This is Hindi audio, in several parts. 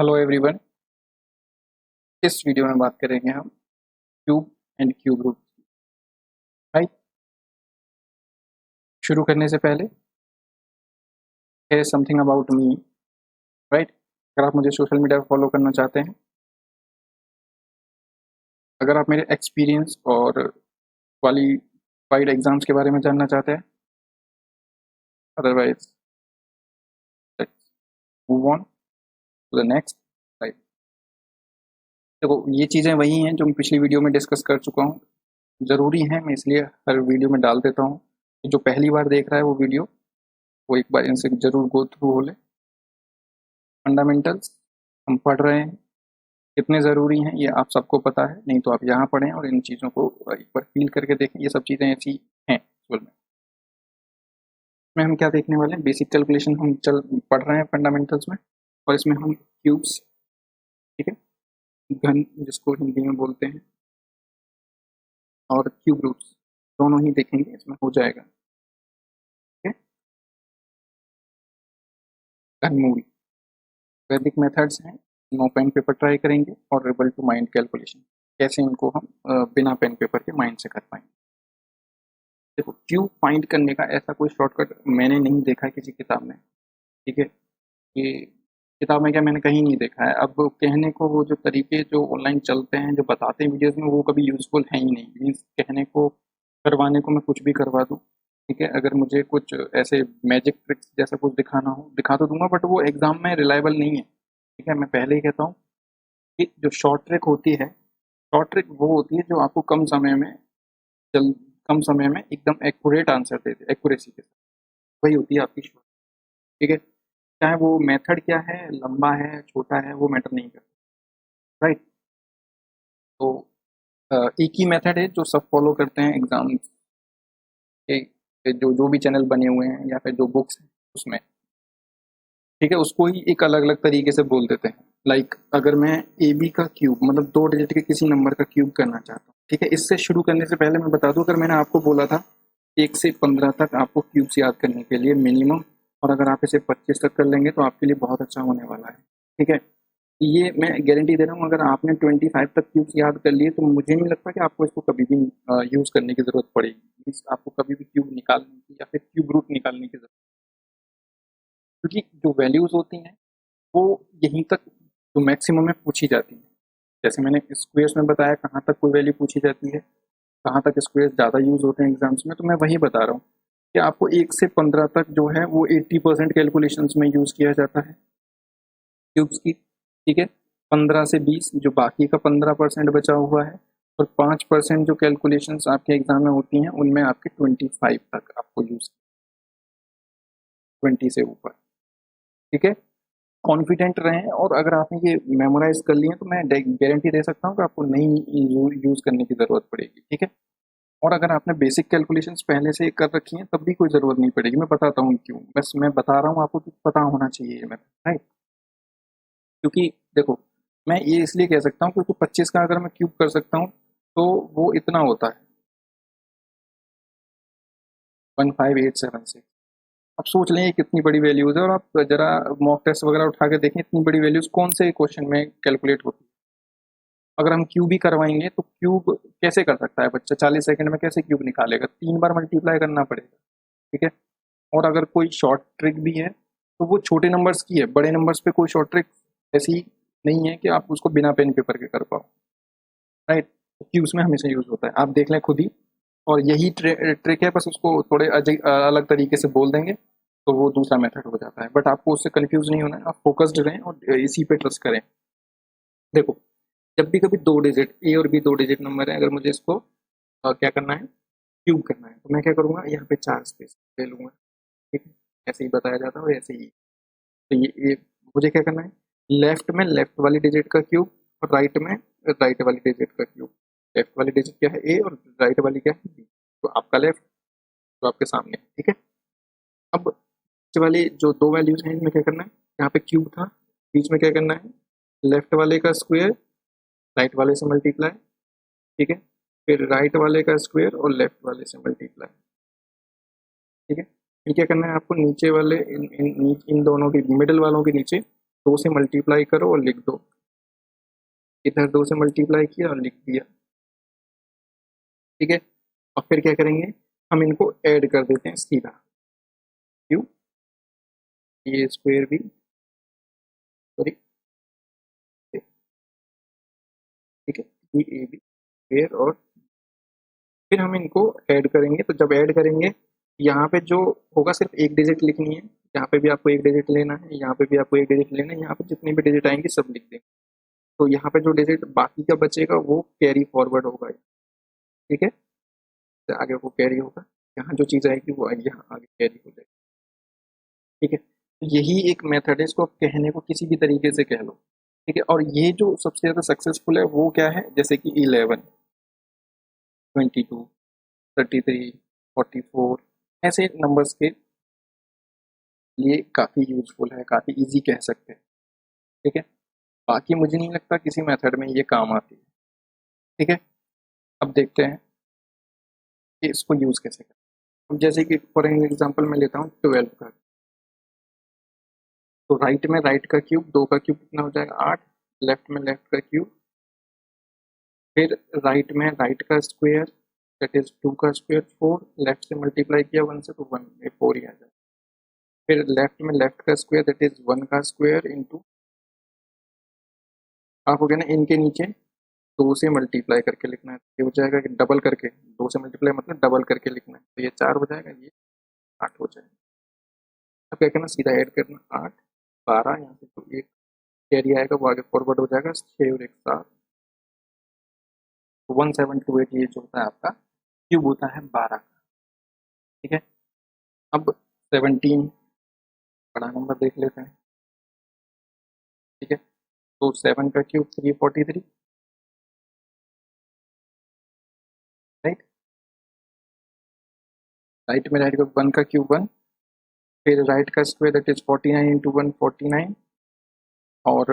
Hello everyone. इस वीडियो में बात करेंगे हम cube and cube root. Right. शुरू करने से पहले समथिंग अबाउट मी। राइट। अगर आप मुझे सोशल मीडिया पर फॉलो करना चाहते हैं, अगर आप मेरे एक्सपीरियंस और क्वालिफाइड एग्जाम्स के बारे में जानना चाहते हैं, otherwise let's move on to the next. Right. देखो, ये चीज़ें वही हैं जो मैं पिछली वीडियो में डिस्कस कर चुका हूँ। ज़रूरी है, मैं इसलिए हर वीडियो में डाल देता हूँ कि जो पहली बार देख रहा है वो वीडियो, वो एक बार इनसे ज़रूर गो थ्रू हो ले। फंडामेंटल्स हम पढ़ रहे हैं, कितने ज़रूरी हैं ये आप सबको पता है, नहीं तो आप यहाँ पढ़ें और इन चीज़ों को एक बार फील करके देखें। ये सब चीज़ें ऐसी हैं एक्चुअल में। इसमें हम क्या देखने वाले हैं, बेसिक कैलकुलेशन हम पढ़ रहे हैं फंडामेंटल्स में, और इसमें हम क्यूब्स, ठीक है, घन जिसको हिंदी में बोलते हैं, और क्यूब रूट्स दोनों ही देखेंगे, इसमें हो जाएगा। ठीक है। घनमूल, वैदिक मेथड्स हैं, नो पेन पेपर ट्राई करेंगे, और रेबल टू माइंड कैलकुलेशन, कैसे इनको हम बिना पेन पेपर के माइंड से कर पाएंगे। देखो, क्यूब फाइंड करने का ऐसा कोई शॉर्टकट मैंने नहीं देखा है किसी किताब में। ठीक है। ये किताब में क्या मैंने कहीं नहीं देखा है। अब कहने को वो जो तरीके जो ऑनलाइन चलते हैं, जो बताते हैं वीडियोस में, वो कभी यूज़फुल है ही नहीं। मीन्स कहने को, करवाने को मैं कुछ भी करवा दूँ। ठीक है। अगर मुझे कुछ ऐसे मैजिक ट्रिक्स जैसा कुछ दिखाना हो, दिखा तो दूंगा, बट वो एग्ज़ाम में रिलायबल नहीं है। ठीक है। मैं पहले ही कहता हूँ कि जो शॉर्ट ट्रिक होती है, शॉर्ट ट्रिक वो होती है जो आपको जल कम समय में एकदम एक्यूरेट आंसर दे दे, एक्यूरेसी के साथ। वही होती है आपकी शॉर्ट। ठीक है। चाहे वो मेथड क्या है, लंबा है छोटा है, वो मैटर नहीं करता। राइट। तो एक ही मेथड है जो सब फॉलो करते हैं एग्जाम के, जो जो भी चैनल बने हुए हैं या फिर जो बुक्स हैं उसमें। ठीक है। उसको ही एक अलग अलग तरीके से बोल देते हैं। लाइक अगर मैं ए बी का क्यूब, मतलब 2 डिजिट के किसी नंबर का क्यूब करना चाहता हूँ, ठीक है, इससे शुरू करने से पहले मैं बता दूं, अगर मैंने आपको बोला था 1 से 15 तक आपको क्यूब्स याद करने के लिए मिनिमम, और अगर आप इसे 25 तक कर लेंगे तो आपके लिए बहुत अच्छा होने वाला है। ठीक है। ये मैं गारंटी दे रहा हूँ, अगर आपने 25 तक क्यूब्स याद कर लिए तो मुझे नहीं लगता कि आपको इसको कभी भी यूज़ करने की ज़रूरत पड़ेगी। मीन्स आपको कभी भी क्यूब निकालने की या फिर क्यूब रूट निकालने की ज़रूरत, क्योंकि जो वैल्यूज़ होती हैं वो यहीं तक जो मैक्सिमम में पूछी जाती है। जैसे मैंने स्क्वेयर्स में बताया कहाँ तक कोई वैल्यू पूछी जाती है, कहाँ तक स्क्वेयर्स ज़्यादा यूज़ होते हैं एग्जाम्स में, तो मैं वही बता रहा हूँ कि आपको 1 से 15 तक जो है वो 80% कैलकुलेशंस में यूज़ किया जाता है क्यूब्स की। ठीक है। 15 से 20 जो बाकी का 15% बचा हुआ है, और 5% जो कैलकुलेशंस आपके एग्जाम में होती हैं उनमें आपके 25 तक आपको यूज़, 20 से ऊपर। ठीक है। कॉन्फिडेंट रहें, और अगर आपने ये मेमोराइज कर लिए तो मैं गारंटी दे सकता हूँ कि आपको नहीं यूज़ करने की ज़रूरत पड़ेगी। ठीक है। और अगर आपने बेसिक कैलकुलेशंस पहले से कर रखी हैं तब भी कोई ज़रूरत नहीं पड़ेगी। मैं बताता हूँ क्यों, बस मैं बता रहा हूँ आपको कि पता होना चाहिए ये मेथड। राइट। क्योंकि देखो, मैं ये इसलिए कह सकता हूँ क्योंकि 25 का अगर मैं क्यूब कर सकता हूँ तो वो इतना होता है 15876। अब सोच लें ये कितनी बड़ी वैल्यूज़ है, और आप जरा मॉक टेस्ट वगैरह उठा के देखें, इतनी बड़ी वैल्यूज़ कौन से क्वेश्चन में कैलकुलेट होती है। अगर हम क्यूब ही करवाएंगे तो क्यूब कैसे कर सकता है बच्चा, 40 सेकंड में कैसे क्यूब निकालेगा, 3 बार मल्टीप्लाई करना पड़ेगा। ठीक है। और अगर कोई शॉर्ट ट्रिक भी है तो वो छोटे नंबर्स की है, बड़े नंबर्स पे कोई शॉर्ट ट्रिक ऐसी नहीं है कि आप उसको बिना पेन पेपर के कर पाओ। राइट। क्यूब्स में हमेशा यूज़ होता है, आप देख लें खुद ही। और यही ट्रिक है, बस उसको थोड़े अलग तरीके से बोल देंगे तो वो दूसरा मेथड हो जाता है। बट आपको उससे कंफ्यूज नहीं होना है, आप फोकस्ड रहें और इसी पे ट्रस्ट करें। देखो, जब भी कभी 2 डिजिट ए और बी, 2 डिजिट नंबर है, अगर मुझे इसको क्या करना है, क्यूब करना है, तो मैं क्या करूँगा, यहाँ पे 4 स्पेस ले लूँगा। ठीक है। ऐसे ही बताया जाता है, और ऐसे ही। तो ये मुझे क्या करना है, लेफ्ट में लेफ्ट वाली डिजिट का क्यूब, और राइट में राइट वाली डिजिट का क्यूब। लेफ्ट वाली डिजिट क्या है, ए, और राइट वाली क्या है, बी। तो आपका लेफ्ट, तो आपके सामने। ठीक है। अब बीच वाली जो 2 वैल्यूज हैं इनमें क्या करना है, यहाँ पे क्यूब था, बीच में क्या करना है, लेफ्ट वाले का स्क्वायर राइट वाले से मल्टीप्लाई। ठीक है। फिर राइट वाले का स्क्वायर और लेफ्ट वाले से मल्टीप्लाई। ठीक है। फिर क्या करना है आपको, नीचे वाले इन दोनों के मिडिल वालों के नीचे 2 से मल्टीप्लाई करो और लिख दो, इधर 2 से मल्टीप्लाई किया और लिख दिया, ठीक है। और फिर क्या करेंगे, हम इनको ऐड कर देते हैं सीधा, क्यों, ये स्क्वायर भी, सॉरी, ठीक है, ये ए बी स्क्वायर, और फिर हम इनको ऐड करेंगे। तो जब ऐड करेंगे, यहाँ पे जो होगा सिर्फ एक डिजिट लिखनी है, यहाँ पे भी आपको एक डिजिट लेना है, यहाँ पे भी आपको एक डिजिट लेना है, यहाँ पे जितनी भी डिजिट आएंगी सब लिख देंगे। तो यहाँ पे जो डिजिट बाकी का बचेगा वो कैरी फॉरवर्ड होगा, ठीक है, तो आगे वो कैरी होगा, यहाँ जो चीज़ आएगी वो यहाँ आगे कैरी हो जाएगी, ठीक है। तो यही एक मेथड है, इसको आप कहने को किसी भी तरीके से कह लो, ठीक है। और ये जो सबसे ज़्यादा सक्सेसफुल है वो क्या है, जैसे कि 11, 22, 33, 44, ऐसे नंबर्स के लिए काफ़ी यूजफुल है, काफ़ी इजी कह सकते हैं, ठीक है। बाकी मुझे नहीं लगता किसी मेथड में ये काम आती है, ठीक है। अब देखते हैं कि इसको यूज़ कैसे करें। अब जैसे कि फॉर एग्जांपल मैं लेता हूँ 12 का, तो राइट में राइट का क्यूब, 2 का क्यूब कितना हो जाएगा 8, लेफ्ट में लेफ्ट का क्यूब, फिर राइट में राइट का स्क्वायर दैट इज 2 का स्क्वायर 4, लेफ्ट से मल्टीप्लाई किया 1 से तो 1 में 4 ही आ जाएगा, फिर लेफ्ट में लेफ्ट का स्क्वायर दैट इज 1 का स्क्वायर इंटू, आप हो गया ना, इनके नीचे 2 से मल्टीप्लाई करके लिखना है, ये हो जाएगा कि डबल करके, 2 से मल्टीप्लाई मतलब डबल करके लिखना है, तो ये 4 हो जाएगा, ये 8 हो जाएगा। अब क्या करना, सीधा ऐड करना, 8 12, यहाँ से तो एक कैरी आएगा वो आगे फॉरवर्ड हो जाएगा, 6 और 1 7, 1728 ये जो होता है आपका क्यूब होता है 12 का, ठीक है। अब 17 बड़ा नंबर देख लेते हैं, ठीक है। तो 7 का क्यूब 343, राइट, राइट में राइट का 1 का क्यूब 1, फिर राइट का स्क्वायर दैट इज 49 इंटू 1 49, और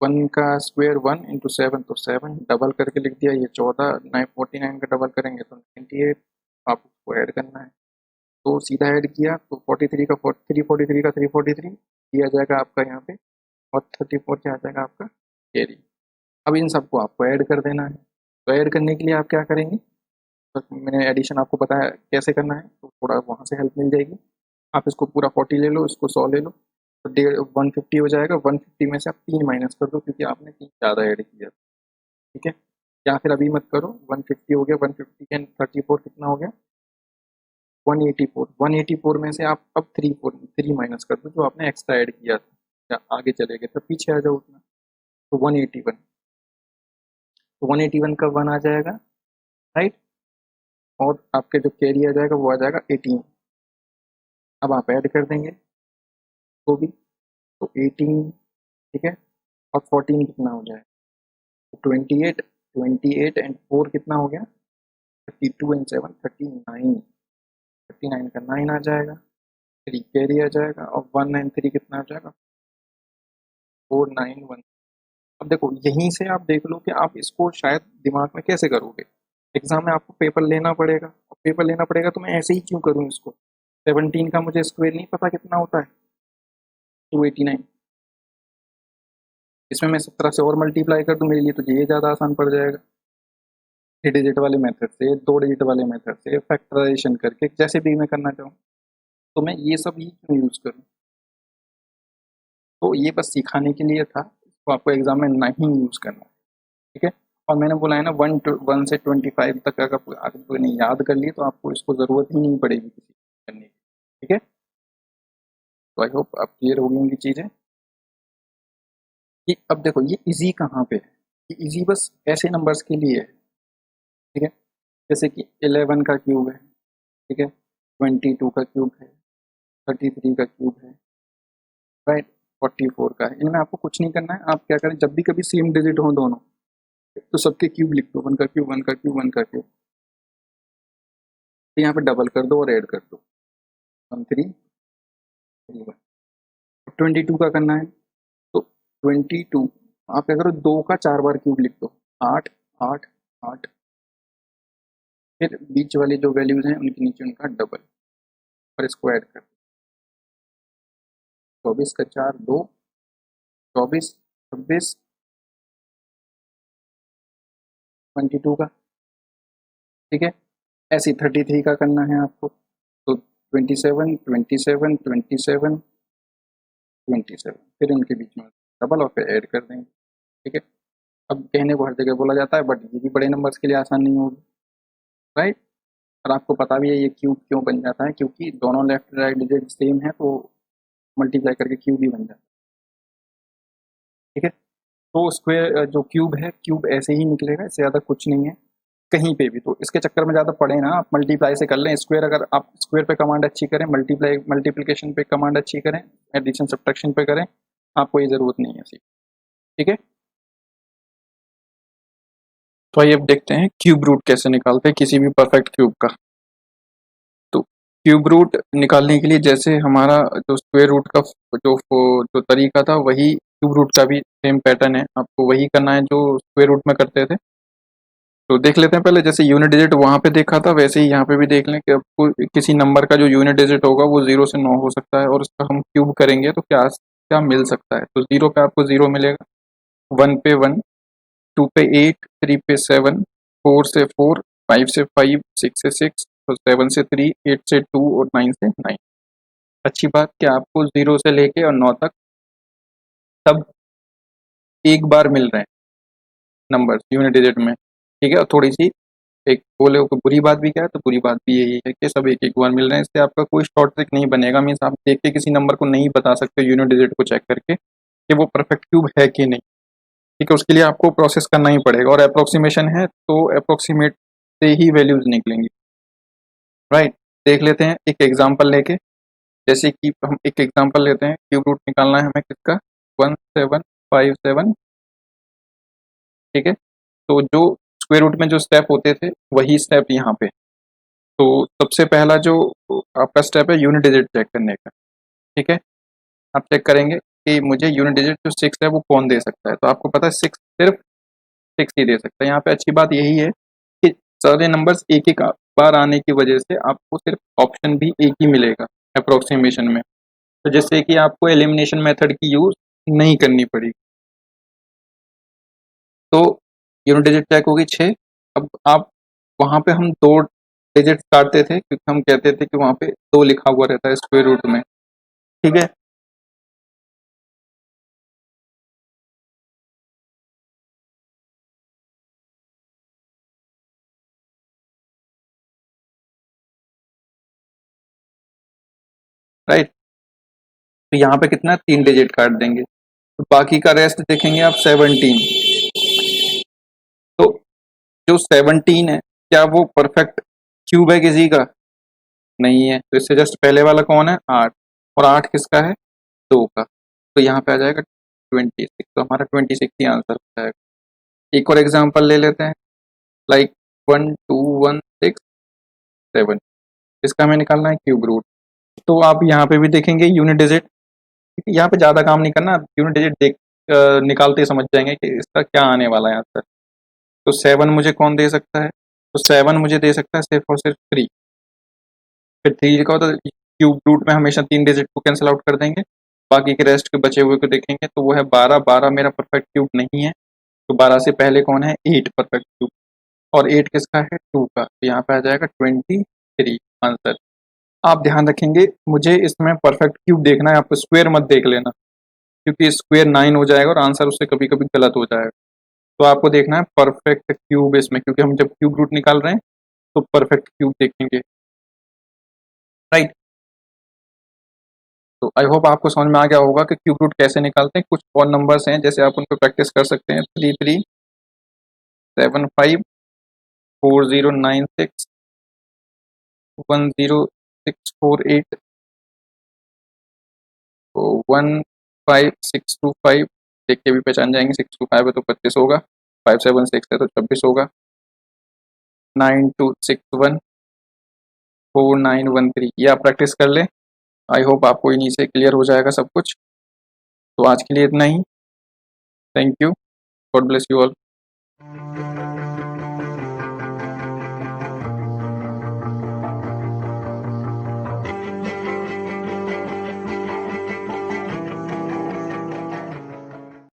1 का स्क्वायर 1 इंटू 7 तो 7, डबल करके लिख दिया, ये 14, 49 का डबल करेंगे तो 98, आप उसको ऐड करना है, तो सीधा ऐड किया तो 43 का 343 का 343 दिया जाएगा आपका यहाँ पे, और 34 क्या आ जाएगा आपका कैरी। अब इन सबको आपको ऐड कर देना है, तो ऐड करने के लिए आप क्या करेंगे, बस मैंने एडिशन आपको पता है कैसे करना है, तो थोड़ा वहाँ से हेल्प मिल जाएगी। आप इसको पूरा 40 ले लो, इसको 100 ले लो, तो 150 हो जाएगा, 150 में से आप 3 माइनस कर दो क्योंकि आपने 3 ज़्यादा ऐड किया, ठीक है। या फिर अभी मत करो, 150 हो गया, 150 एंड 34 कितना हो गया 184, 184 में से आप अब 3 माइनस कर दो जो आपने एक्स्ट्रा ऐड किया था, या आगे चले गए तो पीछे आ जाओ उतना, तो 181, तो 181 का 1 आ जाएगा, राइट, और आपके जो कैरी आ जाएगा वो आ जाएगा 18, अब आप ऐड कर देंगे तो भी, तो 18, ठीक है, और 14 कितना हो जाएगा, तो 28, 28 एंड 4 कितना हो गया 32 एंड 7 39, 39 का 9 आ जाएगा, 3 कैरी आ जाएगा, और 1 एंड 3 कितना आ जाएगा 491। अब देखो यहीं से आप देख लो कि आप इसको शायद दिमाग में कैसे करोगे, एग्जाम में आपको पेपर लेना पड़ेगा, और पेपर लेना पड़ेगा तो मैं ऐसे ही क्यों करूँ इसको, 17 का मुझे स्क्वायर नहीं पता कितना होता है 289, इसमें मैं 17 से और मल्टीप्लाई कर दूं मेरे लिए तो ये ज़्यादा आसान पड़ जाएगा, 3 डिजिट वाले मेथड से 2 डिजिट वाले मेथड से फैक्टराइजेशन करके जैसे भी मैं करना चाहूँ, तो मैं ये सब ही क्यों यूज़ करूँ, तो ये बस सिखाने के लिए था, इसको आपको एग्जाम में नहीं यूज़ करना, ठीक है। और मैंने बोला है ना 1 से 25 तक अगर आपने याद कर लिए तो आपको इसको ज़रूरत ही नहीं पड़ेगी किसी करने की, ठीक है। तो आई होप आप क्लियर हो गई होंगी चीज़ें, कि अब देखो ये इजी कहाँ पे है, ये इजी बस ऐसे नंबर्स के लिए है, ठीक है, जैसे कि 11 का क्यूब है, ठीक है, 22 का क्यूब है, 33 का क्यूब है, राइट, 44 का है, इनमें आपको कुछ नहीं करना है, आप क्या करें जब भी कभी सेम डिजिट हो दोनों तो सबके क्यूब लिख दो, 1 का क्यूब 1 का क्यूब 1 का क्यूब, तो यहाँ पे डबल कर दो और ऐड कर दो 1331, 22 का करना है तो 22, आप क्या करो 2 का 4 बार क्यूब लिख दो, 8 8 8, फिर बीच वाली जो वैल्यूज हैं उनके नीचे उनका डबल और इसको ऐड कर, 24 का 4 2, 24, 26, 22 का, ठीक है। ऐसे 33 का करना है आपको, तो 27, 27, 27, 27, फिर इनके बीच में डबल और फिर ऐड कर देंगे, ठीक है। अब कहने को हर जगह बोला जाता है, बट ये भी बड़े नंबर्स के लिए आसान नहीं होगी, राइट। और आपको पता भी है ये क्यूब क्यों बन जाता है, क्योंकि दोनों लेफ्ट राइट डिजिट सेम है, तो मल्टीप्लाई करके क्यूब ही बन जाता है, ठीक है। तो स्क्वायर जो क्यूब है, क्यूब ऐसे ही निकलेगा, इससे ज़्यादा कुछ नहीं है कहीं पे भी। तो इसके चक्कर में ज़्यादा पड़े ना, आप मल्टीप्लाई से कर लें। स्क्वायर अगर आप स्क्वायर पे कमांड अच्छी करें, मल्टीप्लिकेशन पे कमांड अच्छी करें, एडिशन सब्ट्रैक्शन पे करें, आपको ये ज़रूरत नहीं है सीख, ठीक है। तो आइए अब देखते हैं क्यूब रूट कैसे निकालते हैं किसी भी परफेक्ट क्यूब का। तो क्यूब रूट निकालने के लिए जैसे हमारा जो स्क्वायर रूट का जो जो तरीका था, वही क्यूब रूट का भी सेम पैटर्न है, आपको वही करना है जो स्क्वायर रूट में करते थे। तो देख लेते हैं पहले, जैसे यूनिट डिजिट वहाँ पे देखा था वैसे ही यहाँ पे भी देख लें कि आपको किसी नंबर का जो यूनिट डिजिट होगा वो 0 से 9 हो सकता है, और उसका हम क्यूब करेंगे तो क्या क्या मिल सकता है। तो 0 पे आपको 0 मिलेगा, 1 पे 1, 2 पे 8, 3 पे 7, 4 से 4, 5 से 5, 6 से 6, तो 7 से 3, 8 से 2 और 9 से 9। अच्छी बात कि आपको 0 से लेके और 9 तक सब एक बार मिल रहे हैं नंबर यूनिट डिजिट में, ठीक है। और थोड़ी सी एक बोले को बुरी बात भी क्या है, तो बुरी बात भी यही है कि सब एक एक बार मिल रहे हैं। इससे आपका कोई शॉर्ट ट्रिक नहीं बनेगा, मीन्स आप देख के किसी नंबर को नहीं बता सकते यूनिट डिजिट को चेक करके कि वो परफेक्ट क्यूब है कि नहीं, ठीक है। उसके लिए आपको प्रोसेस करना ही पड़ेगा, और अप्रोक्सीमेशन है तो अप्रोक्सीमेट से ही वैल्यूज निकलेंगी, राइट। देख लेते हैं एक एग्जाम्पल लेके, जैसे कि हम एक एग्जाम्पल लेते हैं, क्यूब रूट निकालना है हमें किसका, 1757, ठीक है। तो जो स्क्वायर रूट में जो स्टेप होते थे वही स्टेप यहाँ पे। तो सबसे पहला जो आपका स्टेप है यूनिट डिजिट चेक करने का, ठीक है। आप चेक करेंगे कि मुझे यूनिट डिजिट जो 6 है वो कौन दे सकता है। तो आपको पता है 6 सिर्फ 6 ही दे सकता है। यहाँ पे अच्छी बात यही है कि सारे नंबर्स एक एक बार आने की वजह से आपको सिर्फ ऑप्शन भी एक ही मिलेगा अप्रोक्सीमेशन में, तो जिससे कि आपको एलिमिनेशन मेथड की यूज नहीं करनी पड़ेगी। तो यूनिट डिजिट चेक होगी 6। अब आप वहाँ पे हम 2 डिजिट काटते थे, क्योंकि हम कहते थे कि वहाँ पे 2 लिखा हुआ रहता है स्क्वायर रूट में, ठीक है। राइट, तो यहाँ पे कितना 3 डिजिट काट देंगे, तो बाकी का रेस्ट देखेंगे आप 17। तो जो 17 है, क्या वो परफेक्ट क्यूब है किसी का? नहीं है। तो इससे जस्ट पहले वाला कौन है, 8, और 8 किसका है, 2 का। तो यहाँ पे आ जाएगा 26, तो हमारा 26 ही आंसर हो जाएगा। एक और एग्जांपल ले लेते हैं, लाइक 1 2 1 6 7, इसका हमें निकालना है क्यूब रूट। तो आप यहाँ पे भी देखेंगे यूनिट डिजिट, यहाँ पे ज़्यादा काम नहीं करना, आप यूनिट डिजिट देख निकालते ही समझ जाएंगे कि इसका क्या आने वाला है आंसर। तो 7 मुझे कौन दे सकता है, तो 7 मुझे दे सकता है सिर्फ और सिर्फ 3। फिर 3 का तो क्यूब रूट में हमेशा 3 डिजिट को कैंसिल आउट कर देंगे, बाकी के रेस्ट के बचे हुए को देखेंगे तो वो है 12। 12 मेरा परफेक्ट क्यूब नहीं है, तो 12 से पहले कौन है, 8 परफेक्ट क्यूब, और 8 किसका है, 2 का। तो यहाँ पे आ जाएगा 23 आंसर। आप ध्यान रखेंगे, मुझे इसमें परफेक्ट क्यूब देखना है, आपको स्क्वायर मत देख लेना, क्योंकि स्क्वायर 9 हो जाएगा और आंसर उससे कभी कभी गलत हो जाएगा। तो आपको देखना है परफेक्ट क्यूब इसमें, क्योंकि हम जब क्यूब रूट निकाल रहे हैं तो परफेक्ट क्यूब देखेंगे, राइट। तो आई होप आपको समझ में आ गया होगा कि क्यूब रूट कैसे निकालते हैं। कुछ और नंबर्स हैं जैसे आप उनको प्रैक्टिस कर सकते हैं, 3375, 4096, 10648, तो 15625, देख के भी पहचान जाएंगे, 625 है तो 25 होगा, 576 है तो 26 होगा, 9261, 4913, ये आप प्रैक्टिस कर लें। आई होप आपको इन्हीं से क्लियर हो जाएगा सब कुछ। तो आज के लिए इतना ही। Thank you, God bless you all.